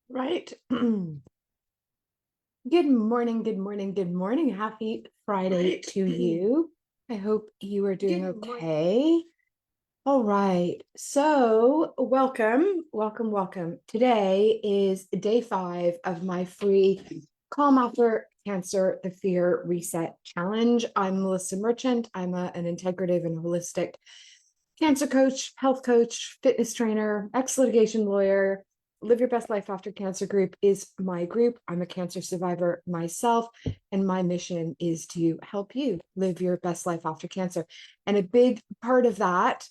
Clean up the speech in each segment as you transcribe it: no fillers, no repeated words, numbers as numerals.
Right. Good morning, good morning, good morning. Happy Friday to you. I hope you are doing okay. All right. So, welcome. Today is day 5 of my free Calm After Cancer, the Fear Reset Challenge. I'm Melissa Merchant. I'm an integrative and holistic cancer coach, health coach, fitness trainer, ex-litigation lawyer. Live Your Best Life After Cancer group is my group. I'm a cancer survivor myself, and my mission is to help you live your best life after cancer. And a big part of that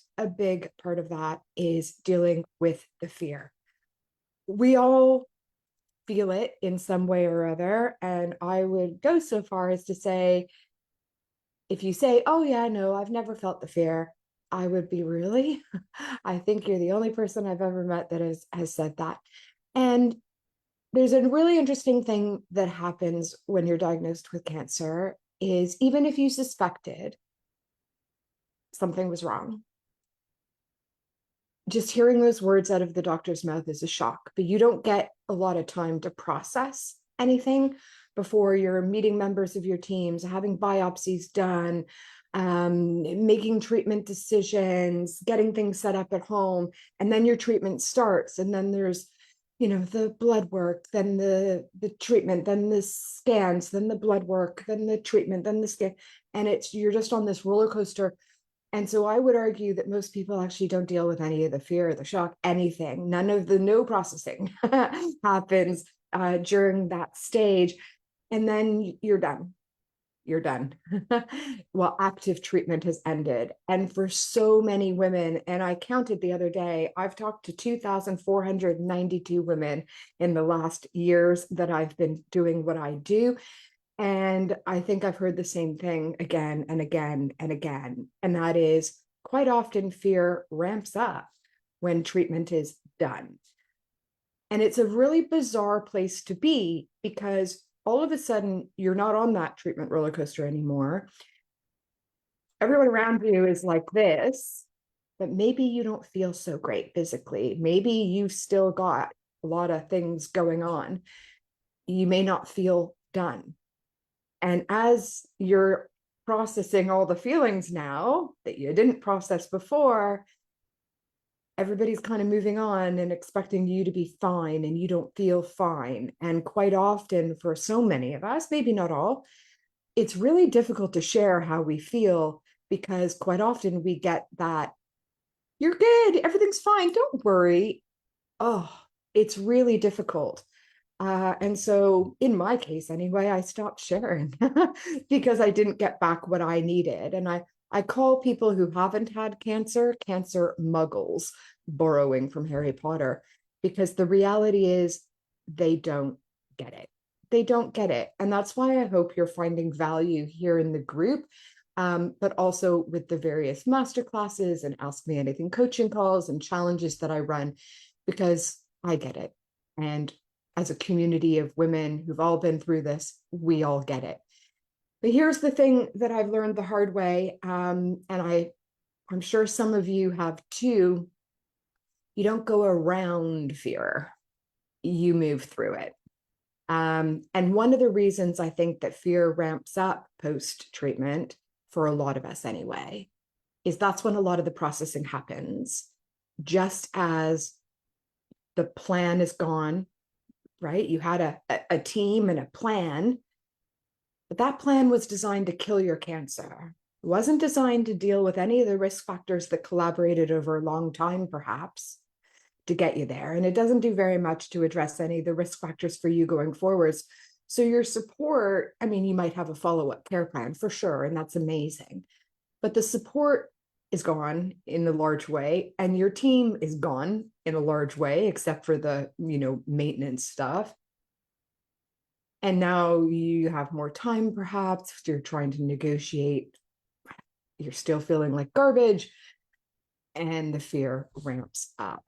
is dealing with the fear. We all feel it in some way or other. And I would go so far as to say, if you say, oh, yeah, no, I've never felt the fear, I would be really, I think you're the only person I've ever met that has said that. And there's a really interesting thing that happens when you're diagnosed with cancer is even if you suspected something was wrong, just hearing those words out of the doctor's mouth is a shock, but you don't get a lot of time to process anything before you're meeting members of your teams, having biopsies done, making treatment decisions, getting things set up at home, and then your treatment starts. And then there's, the blood work, then the treatment, then the scans, then the blood work, then the treatment, then the scan. And you're just on this roller coaster. And so I would argue that most people actually don't deal with any of the fear, the shock, anything. None of the no processing happens during that stage. And then you're done. You're done. Well, active treatment has ended. And for so many women, and I counted the other day, I've talked to 2,492 women in the last years that I've been doing what I do. And I think I've heard the same thing again and again and again. And that is quite often fear ramps up when treatment is done. And it's a really bizarre place to be because all of a sudden you're not on that treatment roller coaster anymore. Everyone around you is like this, but maybe you don't feel so great physically. Maybe you've still got a lot of things going on. You may not feel done. And as you're processing all the feelings now that you didn't process before, everybody's kind of moving on and expecting you to be fine, and you don't feel fine. And quite often, for so many of us, maybe not all, it's really difficult to share how we feel because quite often we get that, you're good, everything's fine, don't worry. Oh, it's really difficult. And so in my case, anyway, I stopped sharing because I didn't get back what I needed. And I call people who haven't had cancer muggles, borrowing from Harry Potter, because the reality is they don't get it. They don't get it. And that's why I hope you're finding value here in the group, but also with the various masterclasses and Ask Me Anything coaching calls and challenges that I run, because I get it. And as a community of women who've all been through this, we all get it. But here's the thing that I've learned the hard way, and I'm sure some of you have too. You don't go around fear, you move through it. And one of the reasons I think that fear ramps up post treatment, for a lot of us anyway, is that's when a lot of the processing happens. Just as the plan is gone, right? You had a team and a plan, but that plan was designed to kill your cancer. It wasn't designed to deal with any of the risk factors that collaborated over a long time, perhaps, to get you there. And it doesn't do very much to address any of the risk factors for you going forwards. So your support, I mean, you might have a follow-up care plan for sure, and that's amazing. But the support is gone in a large way, and your team is gone in a large way, except for the, maintenance stuff. And now you have more time, perhaps you're trying to negotiate, you're still feeling like garbage, and the fear ramps up.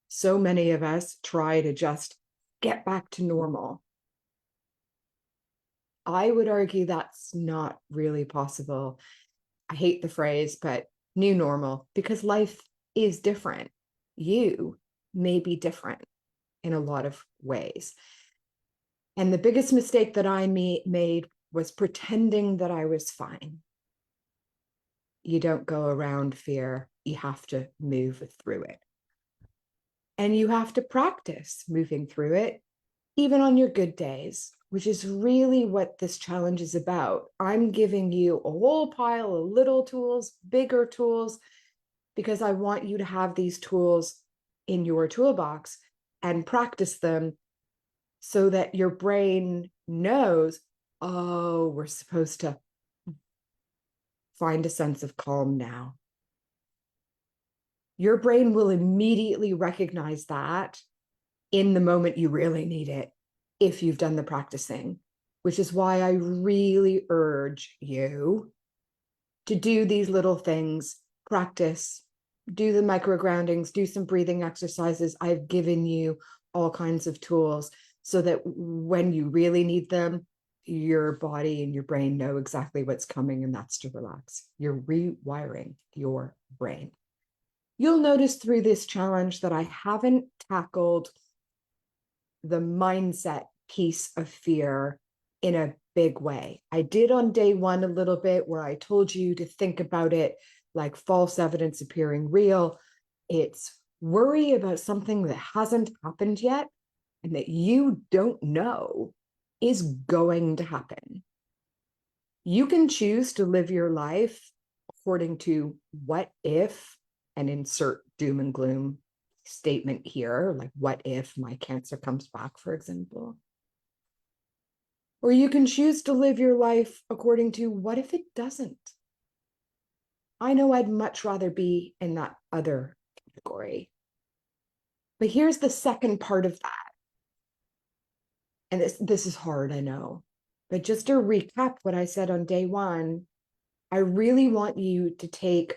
So many of us try to just get back to normal. I would argue that's not really possible. I hate the phrase, but new normal, because life is different. You may be different. in a lot of ways. And the biggest mistake that I made was pretending that I was fine. You don't go around fear. You have to move through it. And you have to practice moving through it, even on your good days, which is really what this challenge is about. I'm giving you a whole pile of little tools, bigger tools, because I want you to have these tools in your toolbox and practice them so that your brain knows, oh, we're supposed to find a sense of calm now. Your brain will immediately recognize that in the moment you really need it, if you've done the practicing, which is why I really urge you to do these little things, practice, do the micro groundings, do some breathing exercises. I've given you all kinds of tools so that when you really need them, your body and your brain know exactly what's coming, and that's to relax. You're rewiring your brain. You'll notice through this challenge that I haven't tackled the mindset piece of fear in a big way. I did on day one a little bit where I told you to think about it like false evidence appearing real. It's worry about something that hasn't happened yet and that you don't know is going to happen. You can choose to live your life according to what if, and insert doom and gloom statement here, like what if my cancer comes back, for example. Or you can choose to live your life according to what if it doesn't. I know I'd much rather be in that other category. But here's the second part of that. And this is hard, I know. But just to recap what I said on day one, I really want you to take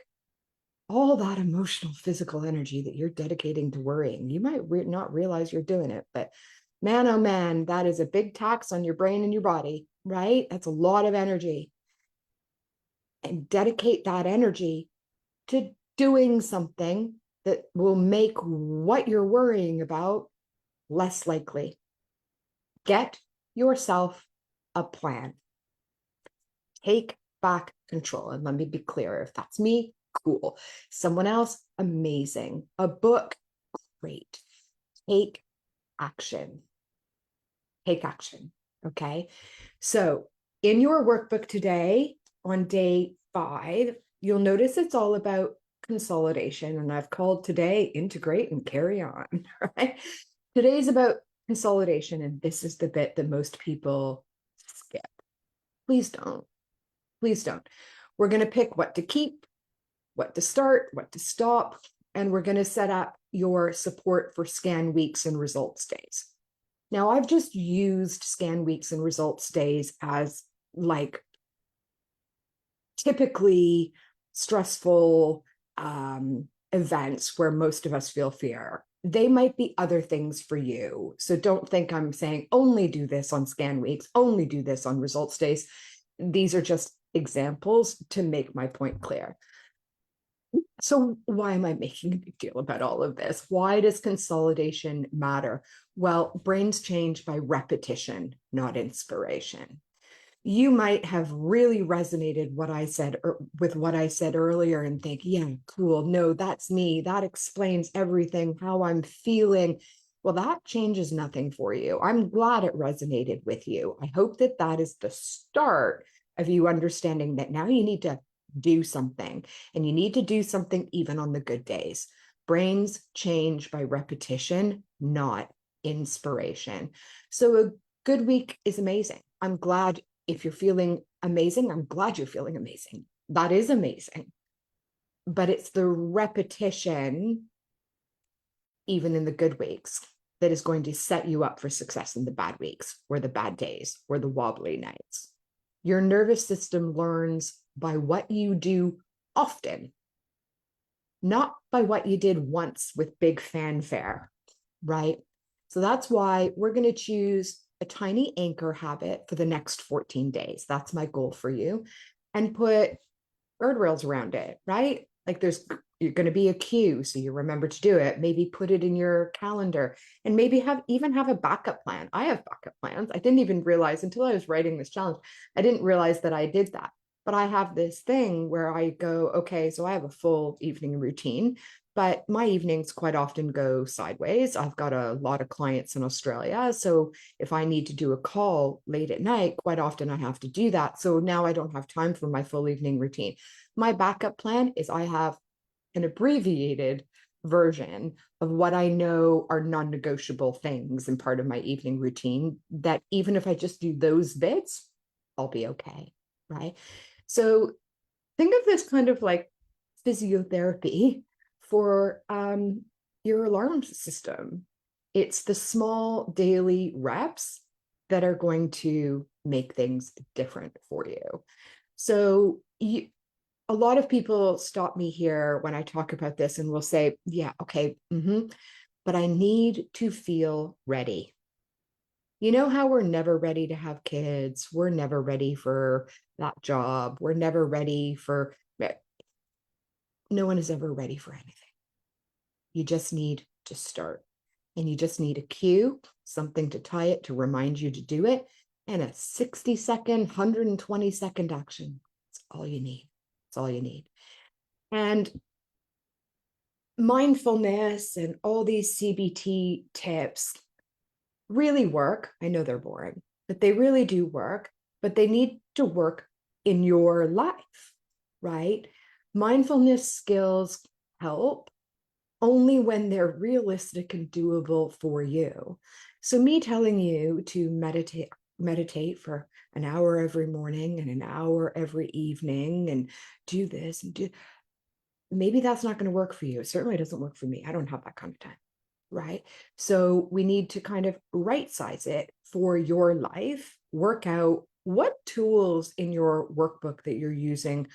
all that emotional, physical energy that you're dedicating to worrying. You might not realize you're doing it, but man, oh man, that is a big tax on your brain and your body, right? That's a lot of energy. And dedicate that energy to doing something that will make what you're worrying about less likely. Get yourself a plan. Take back control. And let me be clear, if that's me, cool. Someone else, amazing. A book, great. Take action. Take action. Okay. So in your workbook today, on day 5, you'll notice it's all about consolidation. And I've called today integrate and carry on. Right? Today's about consolidation. And this is the bit that most people skip. Please don't. Please don't. We're going to pick what to keep, what to start, what to stop, and we're going to set up your support for scan weeks and results days. Now, I've just used scan weeks and results days as like typically stressful events where most of us feel fear. They might be other things for you. So don't think I'm saying only do this on scan weeks, only do this on results days. These are just examples to make my point clear. So why am I making a big deal about all of this? Why does consolidation matter? Well, brains change by repetition, not inspiration. You might have really resonated with what I said earlier and think, yeah, cool. No, that's me. That explains everything, how I'm feeling. Well, that changes nothing for you. I'm glad it resonated with you. I hope that that is the start of you understanding that now you need to do something, and you need to do something even on the good days. Brains change by repetition, not inspiration. So a good week is amazing. I'm glad if you're feeling amazing, I'm glad you're feeling amazing. That is amazing. But it's the repetition, even in the good weeks, that is going to set you up for success in the bad weeks or the bad days or the wobbly nights. Your nervous system learns by what you do often, not by what you did once with big fanfare, right? So that's why we're going to choose a tiny anchor habit for the next 14 days. That's my goal for you. And put guardrails around it, right? Like there's you're going to be a cue, so you remember to do it. Maybe put it in your calendar, and maybe even have a backup plan. I have backup plans. I didn't even realize until I was writing this challenge. I didn't realize that I did that. But I have this thing where I go, okay, so I have a full evening routine, but my evenings quite often go sideways. I've got a lot of clients in Australia. So if I need to do a call late at night, quite often I have to do that. So now I don't have time for my full evening routine. My backup plan is I have an abbreviated version of what I know are non-negotiable things and part of my evening routine, that even if I just do those bits, I'll be okay, right? So think of this kind of like physiotherapy for your alarm system. It's the small daily reps that are going to make things different for you. So a lot of people stop me here when I talk about this and will say, yeah, okay, but I need to feel ready. You know how we're never ready to have kids? We're never ready for that job. We're never ready for, no one is ever ready for anything. You just need to start, and you just need a cue, something to tie it to remind you to do it, and a 60-second, 120-second action. That's all you need. That's all you need. And mindfulness and all these CBT tips really work. I know they're boring, but they really do work, but they need to work in your life, right? Mindfulness skills help only when they're realistic and doable for you. So me telling you to meditate for an hour every morning and an hour every evening and do this and do, maybe that's not going to work for you. It certainly doesn't work for me. I don't have that kind of time, right? So we need to kind of right size it for your life, work out what tools in your workbook that you're using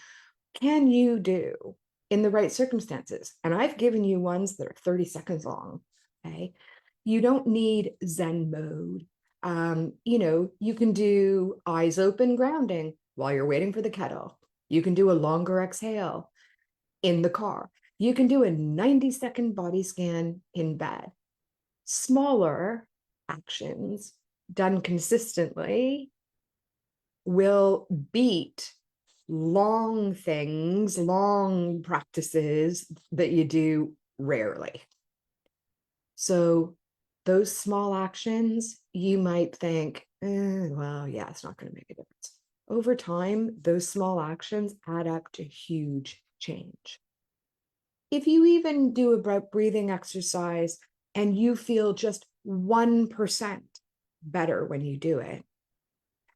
can you do in the right circumstances. And I've given you ones that are 30 seconds long, okay? You don't need Zen mode. You can do eyes open grounding while you're waiting for the kettle. You can do a longer exhale in the car. You can do a 90-second body scan in bed. Smaller actions done consistently will beat long things, long practices that you do rarely. So those small actions, you might think, well, yeah, it's not going to make a difference. Over time, those small actions add up to huge change. If you even do a breathing exercise and you feel just 1% better when you do it,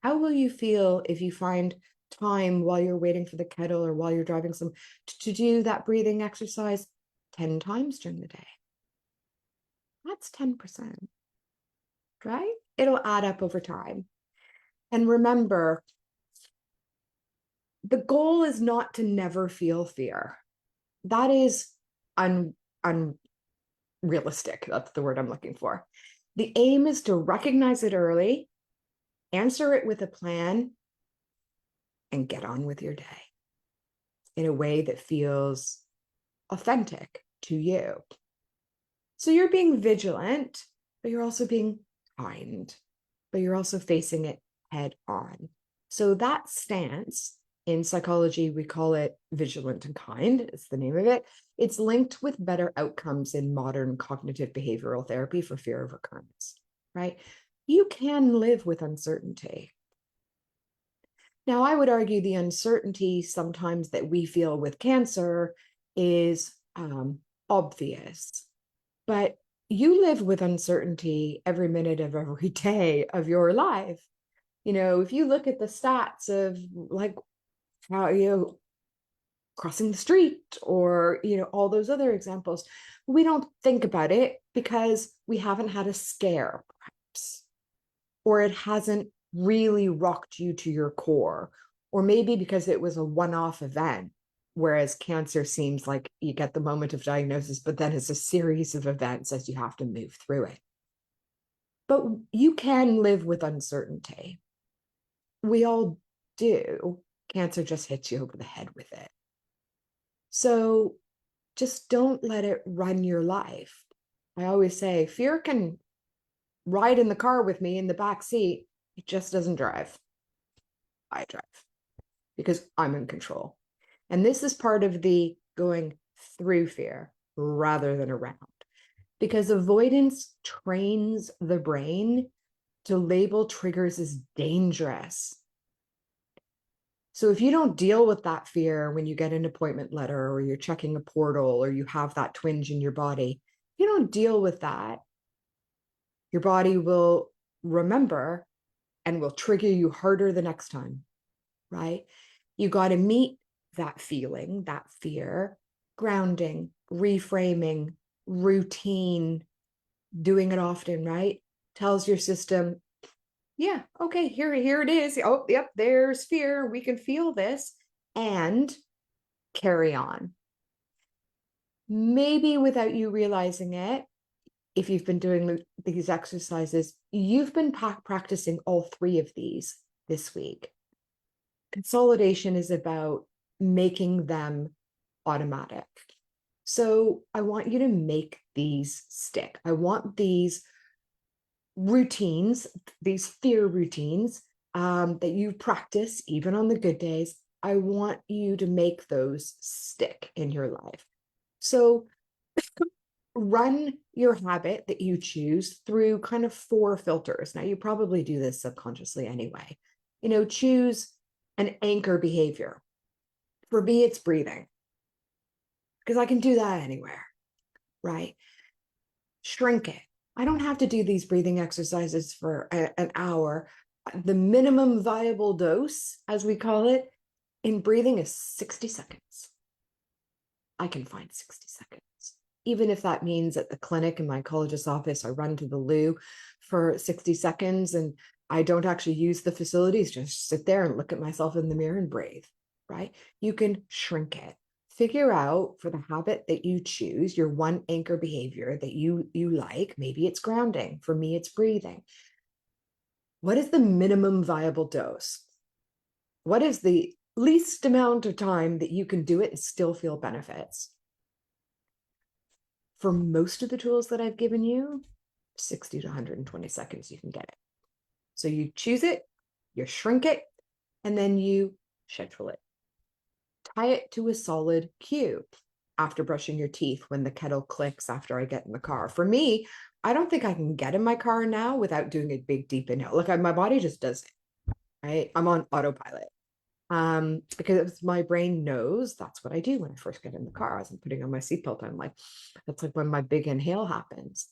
how will you feel if you find time while you're waiting for the kettle or while you're driving to do that breathing exercise 10 times during the day? That's 10%, right? It'll add up over time. And remember, the goal is not to never feel fear. That is unrealistic. That's the word I'm looking for. The aim is to recognize it early, answer it with a plan, and get on with your day in a way that feels authentic to you. So you're being vigilant, but you're also being kind, but you're also facing it head on. So that stance, in psychology, we call it vigilant and kind. It's the name of it. It's linked with better outcomes in modern cognitive behavioral therapy for fear of recurrence, right? You can live with uncertainty. Now, I would argue the uncertainty sometimes that we feel with cancer is obvious, but you live with uncertainty every minute of every day of your life. If you look at the stats of like how crossing the street or all those other examples, we don't think about it because we haven't had a scare, perhaps, or it hasn't really rocked you to your core, or maybe because it was a one-off event, whereas cancer seems like you get the moment of diagnosis, but then it's a series of events as you have to move through it. But you can live with uncertainty. We all do. Cancer just hits you over the head with it. So just don't let it run your life. I always say fear can ride in the car with me in the back seat. It just doesn't drive. I drive because I'm in control. And this is part of the going through fear rather than around, because avoidance trains the brain to label triggers as dangerous. So if you don't deal with that fear when you get an appointment letter or you're checking a portal or you have that twinge in your body, if you don't deal with that, your body will remember and will trigger you harder the next time, right? You got to meet that feeling, that fear, grounding, reframing, routine, doing it often, right? Tells your system, yeah, okay, here it is. Oh, yep, there's fear. We can feel this and carry on. Maybe without you realizing it, if you've been doing these exercises, you've been practicing all three of these this week. Consolidation is about making them automatic. So I want you to make these stick. I want these routines, these fear routines that you practice even on the good days. I want you to make those stick in your life. So run your habit that you choose through kind of 4 filters. Now, you probably do this subconsciously anyway. Choose an anchor behavior. For me, it's breathing, because I can do that anywhere, right? Shrink it. I don't have to do these breathing exercises for an hour. The minimum viable dose, as we call it, in breathing is 60 seconds. I can find 60 seconds. Even if that means at the clinic in my oncologist's office, I run to the loo for 60 seconds and I don't actually use the facilities, just sit there and look at myself in the mirror and breathe, right? You can shrink it. Figure out for the habit that you choose, your one anchor behavior that you like. Maybe it's grounding. For me, it's breathing. What is the minimum viable dose? What is the least amount of time that you can do it and still feel benefits? For most of the tools that I've given you, 60 to 120 seconds, you can get it. So you choose it, you shrink it, and then you schedule it. Tie it to a solid cue after brushing your teeth when the kettle clicks after I get in the car. For me, I don't think I can get in my car now without doing a big deep inhale. Look, my body just does it, right? I'm on autopilot. Because my brain knows that's what I do when I first get in the car. As I'm putting on my seatbelt, I'm like, that's like when my big inhale happens.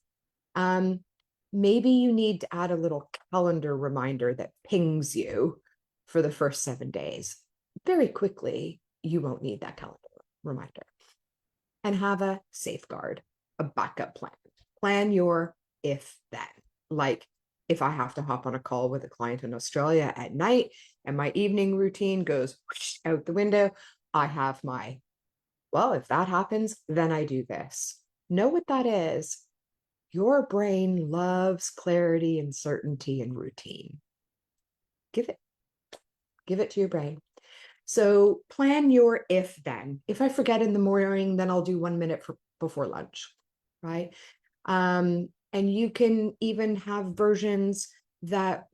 Maybe you need to add a little calendar reminder that pings you for the first 7 days. Very quickly, you won't need that calendar reminder. And have a safeguard, a backup plan. Plan your if then. Like, if I have to hop on a call with a client in Australia at night and my evening routine goes whoosh out the window, I have my, well, if that happens, then I do this. Know what that is. Your brain loves clarity and certainty and routine. Give it to your brain. So plan your if then. If I forget in the morning, then I'll do 1 minute before lunch, right? And you can even have versions that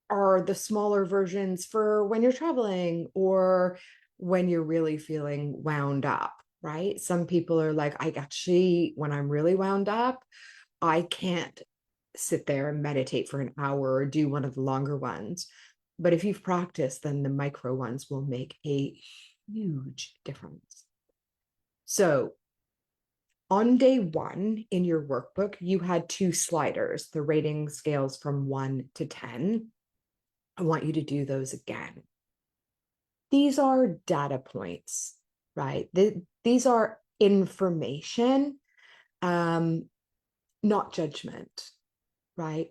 are the smaller versions for when you're traveling or when you're really feeling wound up, right? Some people are like, I actually, when I'm really wound up, I can't sit there and meditate for an hour or do one of the longer ones. But if you've practiced, then the micro ones will make a huge difference. So on day 1 in your workbook, you had 2 sliders, the rating scales from 1 to 10. I want you to do those again. These are data points, right? These are information, not judgment, right?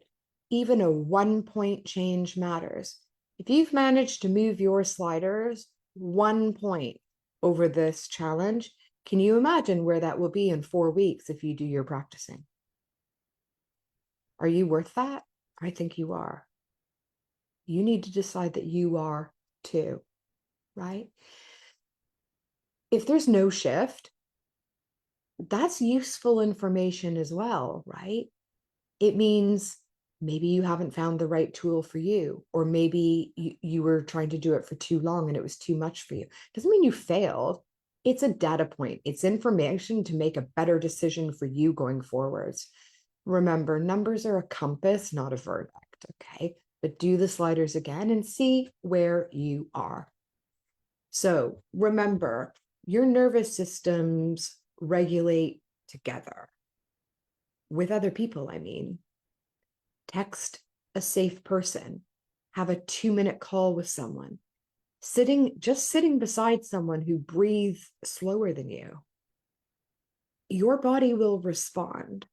Even a 1-point change matters. If you've managed to move your sliders 1 point over this challenge, can you imagine where that will be in 4 weeks if you do your practicing? Are you worth that? I think you are. You need to decide that you are too, right? If there's no shift, that's useful information as well, right? It means maybe you haven't found the right tool for you, or maybe you were trying to do it for too long and it was too much for you. Doesn't mean you failed. It's a data point. It's information to make a better decision for you going forwards. Remember, numbers are a compass, not a verdict, okay? But do the sliders again and see where you are. So remember, your nervous systems regulate together with other people, I mean. Text a safe person, have a 2-minute call with someone, just sitting beside someone who breathes slower than you. Your body will respond.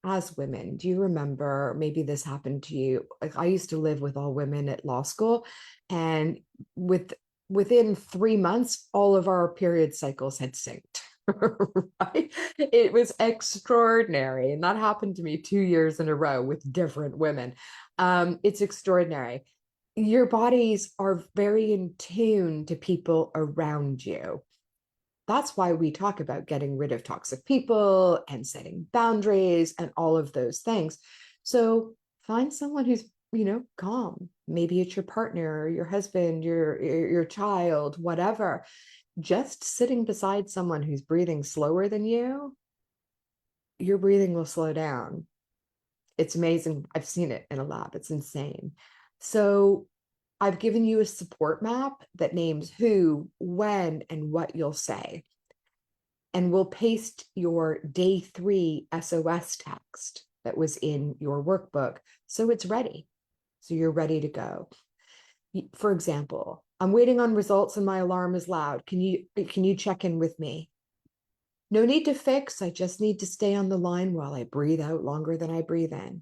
As women, do you remember, maybe this happened to you? Like, I used to live with all women at law school, and within 3 months, all of our period cycles had synced. Right? It was extraordinary. And that happened to me 2 years in a row with different women. It's extraordinary. Your bodies are very in tune to people around you. That's why we talk about getting rid of toxic people and setting boundaries and all of those things. So find someone who's, calm. Maybe it's your partner, your husband, your child, whatever. Just sitting beside someone who's breathing slower than you, your breathing will slow down. It's amazing. I've seen it in a lab. It's insane. So I've given you a support map that names who, when, and what you'll say. And we'll paste your day 3 SOS text that was in your workbook so it's ready. So you're ready to go. For example, I'm waiting on results and my alarm is loud. Can you check in with me? No need to fix. I just need to stay on the line while I breathe out longer than I breathe in.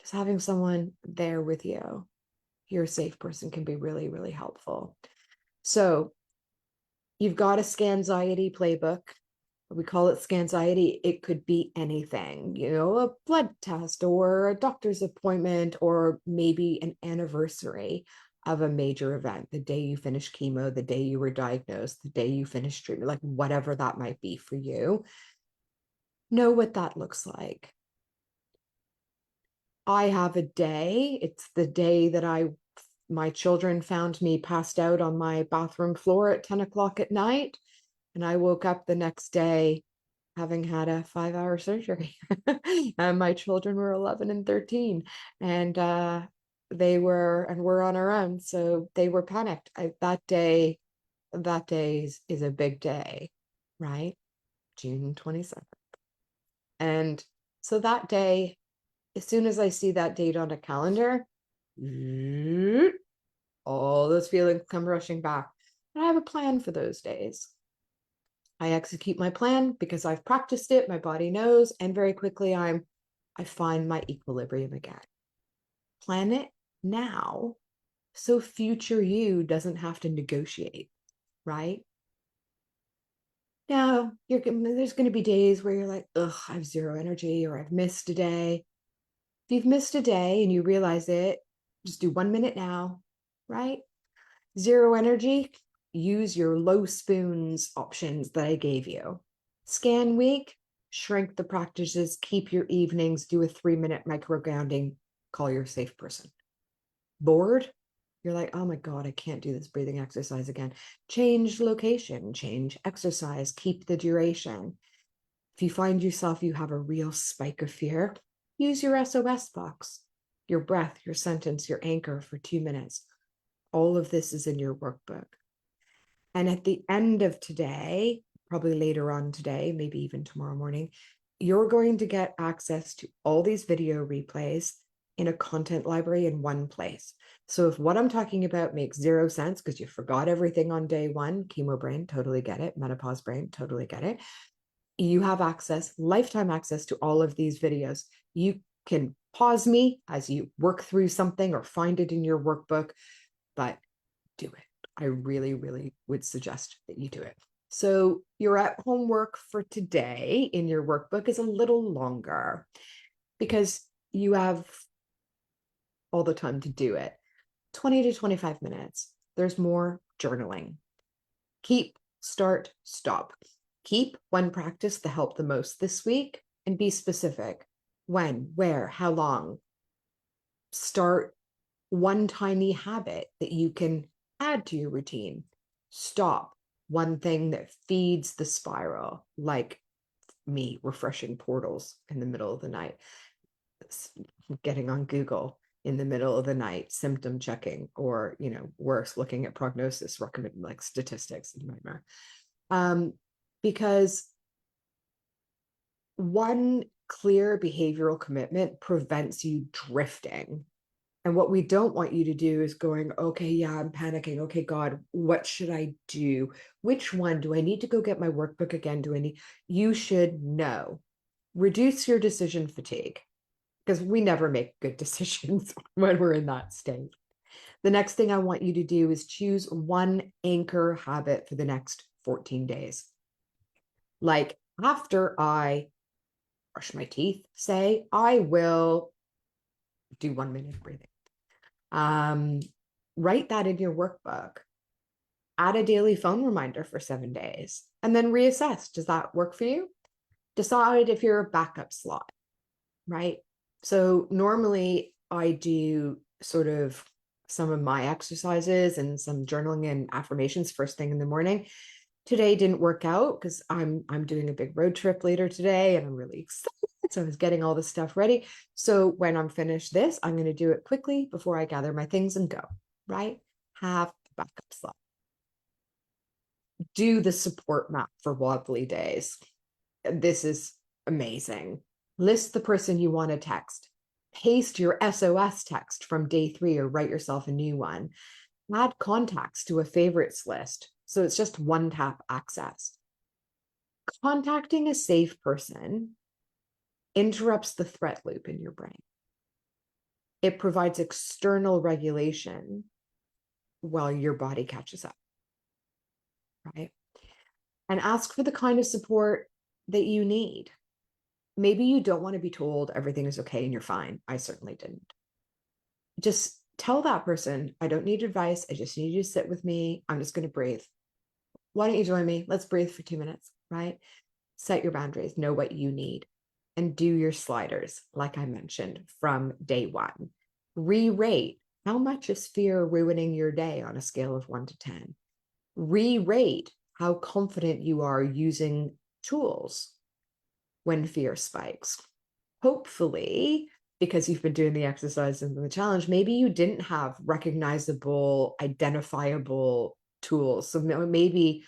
Just having someone there with you, your safe person, can be really, really helpful. So you've got a Scanxiety playbook. We call it Scanxiety. It could be anything, a blood test or a doctor's appointment, or maybe an anniversary of a major event, the day you finished chemo, the day you were diagnosed, the day you finished treatment, like whatever that might be for you. Know what that looks like. I have a day. It's the day that my children found me passed out on my bathroom floor at 10 o'clock at night. And I woke up the next day having had a 5-hour surgery. And my children were 11 and 13. And we're on our own. So they were panicked. That day is a big day, right? June 27th. And so that day, as soon as I see that date on a calendar, all those feelings come rushing back. And I have a plan for those days. I execute my plan because I've practiced it, my body knows, and very quickly I find my equilibrium again. Plan it now so future you doesn't have to negotiate, right? Now, there's going to be days where you're like, ugh, I have zero energy, or I've missed a day. If you've missed a day and you realize it, just do 1 minute now, right? Zero energy, use your low spoons options that I gave you. Scan week, shrink the practices, keep your evenings, do a 3-minute micro grounding, call your safe person. Bored? You're like, oh my God, I can't do this breathing exercise again. Change location, change exercise, keep the duration. If you find yourself, you have a real spike of fear, use your SOS box, your breath, your sentence, your anchor for 2 minutes. All of this is in your workbook. And at the end of today, probably later on today, maybe even tomorrow morning, you're going to get access to all these video replays in a content library in one place. So if what I'm talking about makes zero sense because you forgot everything on day 1, chemo brain, totally get it. Menopause brain, totally get it. You have access, lifetime access to all of these videos. You can pause me as you work through something or find it in your workbook, but do it. I really, really would suggest that you do it. So your at-home work for today in your workbook is a little longer because you have all the time to do it. 20 to 25 minutes. There's more journaling. Keep, start, stop. Keep one practice that helped the most this week and be specific. When, where, how long. Start one tiny habit that you can add to your routine. Stop one thing that feeds the spiral, like me refreshing portals in the middle of the night, getting on Google in the middle of the night, symptom checking, or, worse, looking at prognosis, recommend like statistics, nightmare. Because one clear behavioral commitment prevents you drifting. And what we don't want you to do is going, okay, yeah, I'm panicking. Okay, God, what should I do? Which one? Do I need to go get my workbook again? You should know. Reduce your decision fatigue, because we never make good decisions when we're in that state. The next thing I want you to do is choose one anchor habit for the next 14 days. Like after I brush my teeth, say, I will do 1 minute breathing. Write that in your workbook. Add a daily phone reminder for 7 days and then reassess. Does that work for you? Decide if you're a backup slot, right? So normally I do sort of some of my exercises and some journaling and affirmations first thing in the morning. Today didn't work out because I'm doing a big road trip later today and I'm really excited. So I was getting all this stuff ready. So when I'm finished this, I'm going to do it quickly before I gather my things and go, right? Have a backup slot. Do the support map for wobbly days. This is amazing. List the person you want to text. Paste your SOS text from day 3 or write yourself a new one. Add contacts to a favorites list. So it's just one tap access. Contacting a safe person interrupts the threat loop in your brain. It provides external regulation while your body catches up, right? And ask for the kind of support that you need. Maybe you don't want to be told everything is okay and you're fine. I certainly didn't. Just tell that person, I don't need advice. I just need you to sit with me. I'm just going to breathe. Why don't you join me? Let's breathe for 2 minutes, right? Set your boundaries, know what you need, and do your sliders, like I mentioned, from day 1. Re-rate. How much is fear ruining your day on a scale of 1 to 10? Re-rate how confident you are using tools when fear spikes. Hopefully, because you've been doing the exercise and the challenge, maybe you didn't have recognizable, identifiable tools. So maybe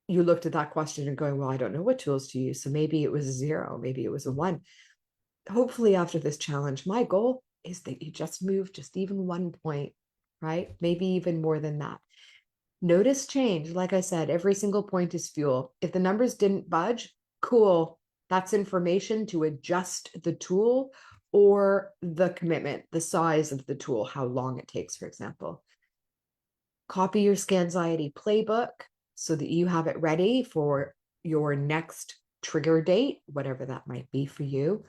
you looked at that question and going, well, I don't know what tools to use. So maybe it was a 0, maybe it was a 1. Hopefully after this challenge, my goal is that you just move just even 1 point, right? Maybe even more than that. Notice change. Like I said, every single point is fuel. If the numbers didn't budge, cool. That's information to adjust the tool or the commitment, the size of the tool, how long it takes, for example. Copy your Scanxiety playbook so that you have it ready for your next trigger date, whatever that might be for you.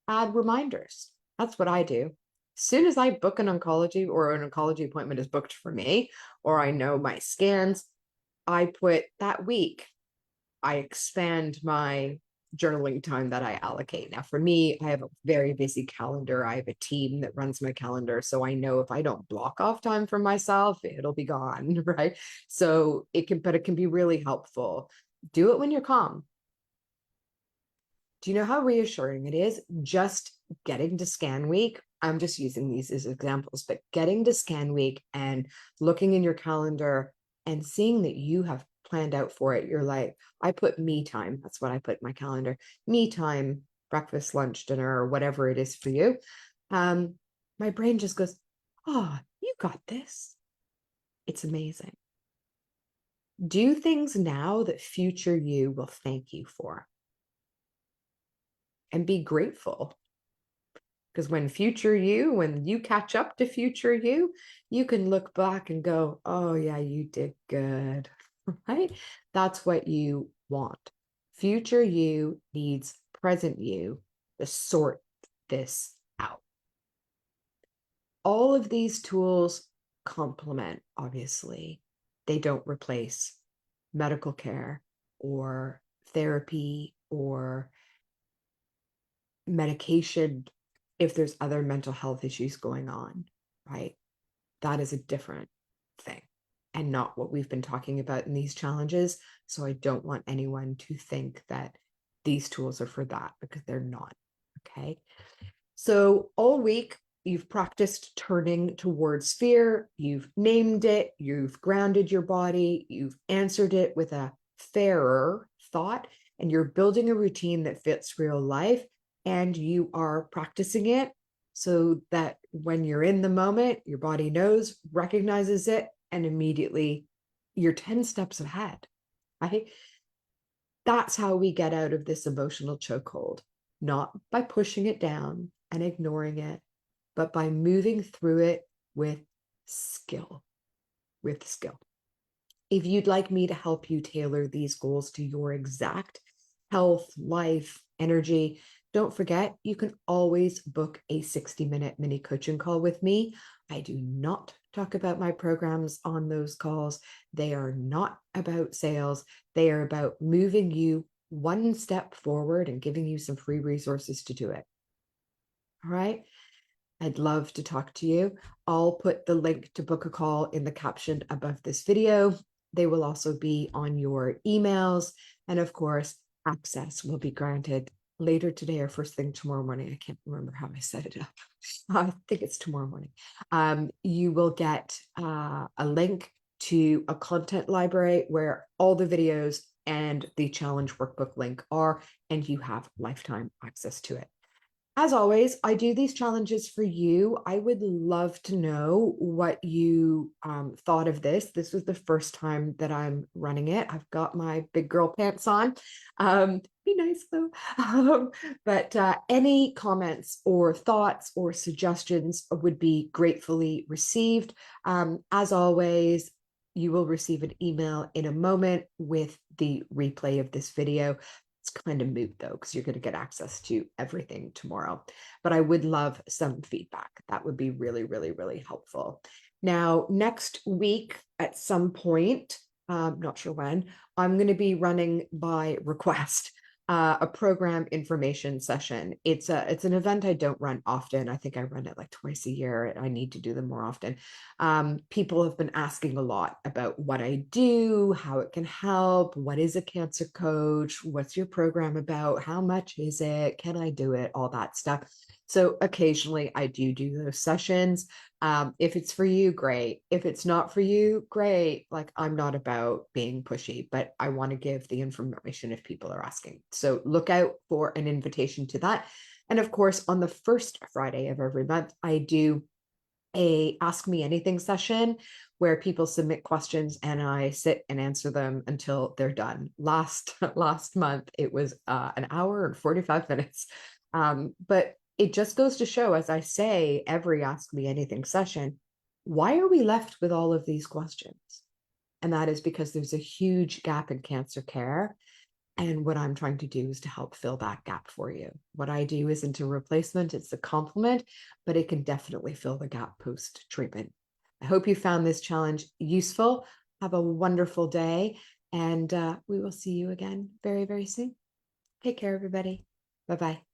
Add reminders. That's what I do. As soon as I book an oncology or an oncology appointment is booked for me, or I know my scans, I put that week, I expand my journaling time that I allocate. Now, for me, I have a very busy calendar. I have a team that runs my calendar. So I know if I don't block off time for myself, it'll be gone, right? So it can be really helpful. Do it when you're calm. Do you know how reassuring it is just getting to scan week? I'm just using these as examples, but getting to scan week and looking in your calendar and seeing that you have planned out for it. You're like, I put me time. That's what I put in my calendar. Me time, breakfast, lunch, dinner, or whatever it is for you. My brain just goes, oh, you got this. It's amazing. Do things now that future you will thank you for. And be grateful. Because when you catch up to future you can look back and go, oh yeah, you did good, right? That's what you want. Future you needs present you to sort this out. All of these tools complement, obviously. They don't replace medical care or therapy or medication if there's other mental health issues going on, right? That is a different thing and not what we've been talking about in these challenges. So I don't want anyone to think that these tools are for that, because they're not. Okay. So all week, you've practiced turning towards fear, you've named it, you've grounded your body, you've answered it with a fairer thought, and you're building a routine that fits real life, and you are practicing it so that when you're in the moment, your body knows, recognizes it, and immediately you're 10 steps ahead, right? That's how we get out of this emotional chokehold, not by pushing it down and ignoring it, but by moving through it with skill, with skill. If you'd like me to help you tailor these goals to your exact health, life, energy, don't forget, you can always book a 60-minute mini coaching call with me. I do not talk about my programs on those calls. They are not about sales. They are about moving you one step forward and giving you some free resources to do it. All right. I'd love to talk to you. I'll put the link to book a call in the caption above this video. They will also be on your emails. And of course, access will be granted later today or first thing tomorrow morning. I can't remember how I set it up. I think it's tomorrow morning. You will get a link to a content library where all the videos and the challenge workbook link are, and you have lifetime access to it. As always, I do these challenges for you. I would love to know what you thought of this. This was the first time that I'm running it. I've got my big girl pants on. Be nice though. But any comments or thoughts or suggestions would be gratefully received. As always, you will receive an email in a moment with the replay of this video. It's kind of moot though, because you're going to get access to everything tomorrow. But I would love some feedback. That would be really, really, really helpful. Now, next week at some point, not sure when, I'm going to be running by request a program information session. It's an event I don't run often. I think I run it like twice a year. I need to do them more often. People have been asking a lot about what I do, how it can help, what is a cancer coach, what's your program about, how much is it, can I do it, all that stuff. So occasionally I do those sessions. If it's for you, great. If it's not for you, great. Like, I'm not about being pushy, but I want to give the information if people are asking. So look out for an invitation to that. And of course, on the first Friday of every month, I do a Ask Me Anything session where people submit questions and I sit and answer them until they're done. Last month, it was an hour and 45 minutes. But it just goes to show, as I say, every Ask Me Anything session, why are we left with all of these questions? And that is because there's a huge gap in cancer care. And what I'm trying to do is to help fill that gap for you. What I do isn't a replacement, it's a complement, but it can definitely fill the gap post-treatment. I hope you found this challenge useful. Have a wonderful day, and we will see you again very, very soon. Take care, everybody. Bye-bye.